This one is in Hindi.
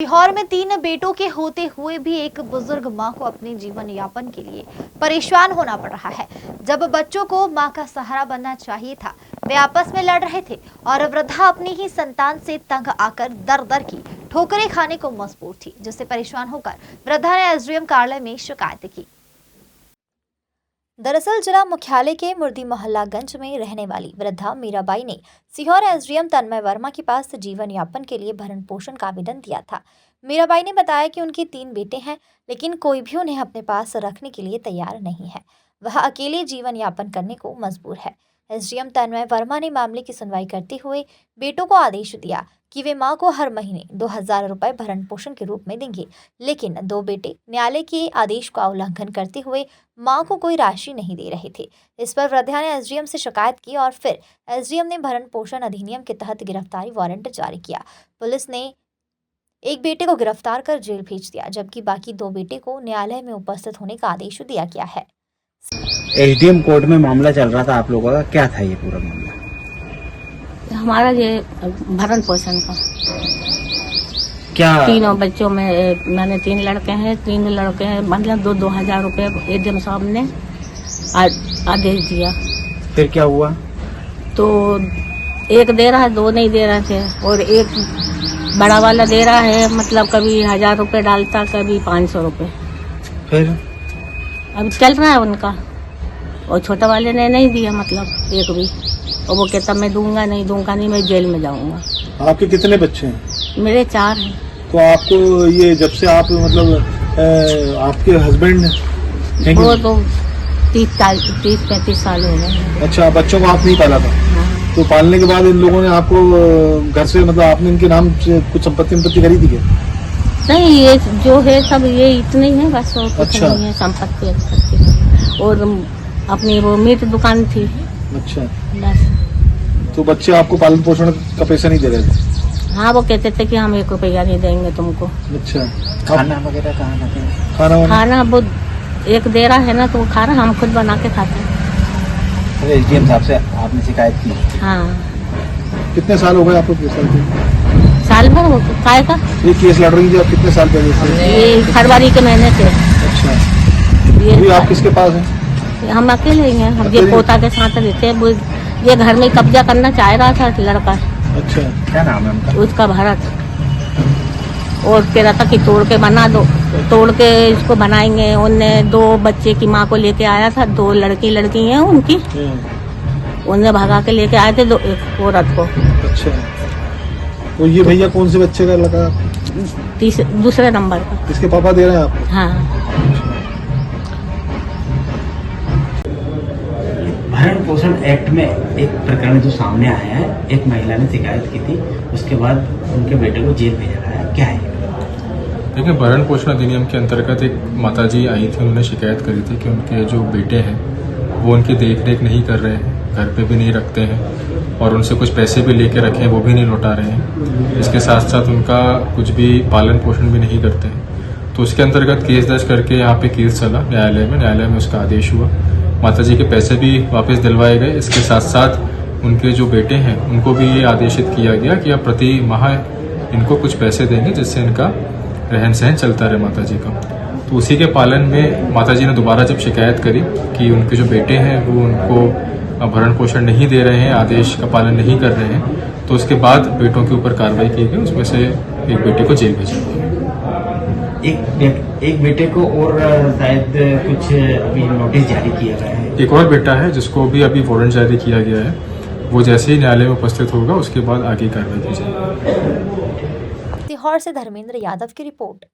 सीहोर में 3 बेटों के होते हुए भी एक बुजुर्ग मां को अपने जीवन यापन के लिए परेशान होना पड़ रहा है। जब बच्चों को मां का सहारा बनना चाहिए था, वे आपस में लड़ रहे थे और वृद्धा अपनी ही संतान से तंग आकर दर दर की ठोकरें खाने को मजबूर थी, जिससे परेशान होकर वृद्धा ने एसडीएम कार्यालय में शिकायत की। दरअसल जिला मुख्यालय के मुर्दी मोहल्लागंज में रहने वाली वृद्धा मीराबाई ने सीहोर एसडीएम तन्मय वर्मा के पास जीवन यापन के लिए भरण पोषण का आवेदन दिया था। मीराबाई ने बताया कि उनके 3 बेटे हैं, लेकिन कोई भी उन्हें अपने पास रखने के लिए तैयार नहीं है। वह अकेले जीवन यापन करने को मजबूर है। एसडीएम तन्मय वर्मा ने मामले की सुनवाई करते हुए बेटों को आदेश दिया कि वे मां को हर महीने 2000 रुपए भरण पोषण के रूप में देंगे, लेकिन 2 बेटे न्यायालय के आदेश का उल्लंघन करते हुए मां को कोई राशि नहीं दे रहे थे। इस पर वृद्धा ने एसडीएम से शिकायत की और फिर एसडीएम ने भरण पोषण अधिनियम के तहत गिरफ्तारी वारंट जारी किया। पुलिस ने एक बेटे को गिरफ्तार कर जेल भेज दिया, जबकि बाकी 2 बेटे को न्यायालय में उपस्थित होने का आदेश दिया गया है। एसडीएम कोर्ट में मामला चल रहा था आप लोगों का, क्या था ये पूरा मामला? हमारा ये भरण पोषण का क्या तीनों बच्चों में मैंने 3 लड़के हैं, 3 लड़के हैं, मतलब 2,000 रुपये एसडीएम साहब ने आदेश दिया। फिर क्या हुआ? तो एक दे रहा है, 2 नहीं दे रहे थे, और एक बड़ा वाला दे रहा है, मतलब कभी 1000 रुपये डालता, कभी 500 रुपये। फिर अब चल रहा है उनका, और छोटा वाले ने नहीं दिया, मतलब एक भी, और वो कहता मैं दूंगा नहीं, मैं जेल में जाऊंगा। आपके कितने बच्चे हैं? मेरे 4 हैं। तो आपको ये जब से आप मतलब आपके हस्बैंड वो तो 30-35 साल हो गए। अच्छा, बच्चों को आप नहीं पाला था? हाँ। तो पालने के बाद इन लोगों ने आपको घर से मतलब आपने इनके नाम से कुछ संपत्ति खरीदी है? नहीं, ये जो है सब ये इतने ही है बस, और कुछ अच्छा। नहीं है संपत्ति। और अपनी वो मीट दुकान थी अच्छा, बस। तो बच्चे आपको पालन पोषण का पैसा नहीं दे रहे थे? हाँ, वो कहते थे कि हम 1 रुपया नहीं देंगे तुमको। अच्छा, खाना वगैरह कहाँ खाते हैं? खाना वो एक दे रहा है ना, तो वो खा रहा, हम खुद बना के खाते हैं। तो एसडीएम साहब से आपने शिकायत की? हाँ। कितने साल हो गए आपको केस लड़ते? साल भर हो काय का ये केस लड़ रही थी आप कितने साल पहले से? ये फरवरी के महीने से। अच्छा, अभी आप किसके पास हैं? हम अकेले ही हैं, हम ये पोता के साथ रहते हैं। वो ये घर में कब्जा करना चाह रहा था लड़का। अच्छा, क्या नाम है उनका? उसका भरत, और कह रहा था कि तोड़ के बना दो, तोड़ के इसको बनाएंगे। उनने 2 बच्चे की माँ को लेके आया था, 2 लड़की हैं उनकी, उन्हें भगा के लेके आए थे एक औरत को। अच्छा, तो ये भैया कौन से बच्चे का लगा? दूसरे नंबर का। इसके पापा दे रहे हैं आपको? हाँ। भरण पोषण एक्ट में एक प्रकरण जो सामने आया है, एक महिला ने शिकायत की थी, उसके बाद उनके बेटे को जेल भेजा गया है, क्या है? देखिए, भरण पोषण अधिनियम के अंतर्गत एक माताजी आई थी, उन्होंने शिकायत करी थी कि उनके जो बेटे हैं वो उनकी देख रेख नहीं कर रहे हैं, घर पे भी नहीं रखते हैं, और उनसे कुछ पैसे भी लेके रखे हैं वो भी नहीं लौटा रहे हैं। इसके साथ साथ उनका कुछ भी पालन पोषण भी नहीं करते हैं। तो उसके अंतर्गत केस दर्ज करके यहाँ पे केस चला न्यायालय में उसका आदेश हुआ। माताजी के पैसे भी वापस दिलवाए गए। इसके साथ साथ उनके जो बेटे हैं उनको भी ये आदेशित किया गया कि आप प्रति माह इनको कुछ पैसे देंगे, जिससे इनका रहन सहन चलता रहे माताजी का। तो उसी के पालन में माताजी ने दोबारा जब शिकायत करी कि उनके जो बेटे हैं वो उनको भरण पोषण नहीं दे रहे हैं, आदेश का पालन नहीं कर रहे हैं, तो उसके बाद बेटों के ऊपर कार्रवाई की गई। उसमें से एक बेटे को जेल भेजा गया। एक बेटे को और शायद कुछ अभी नोटिस जारी किया गया है। एक और बेटा है जिसको भी अभी वारंट जारी किया गया है, वो जैसे ही न्यायालय में उपस्थित होगा उसके बाद आगे कार्रवाई की जाएगी। सीहोर से धर्मेंद्र यादव की रिपोर्ट।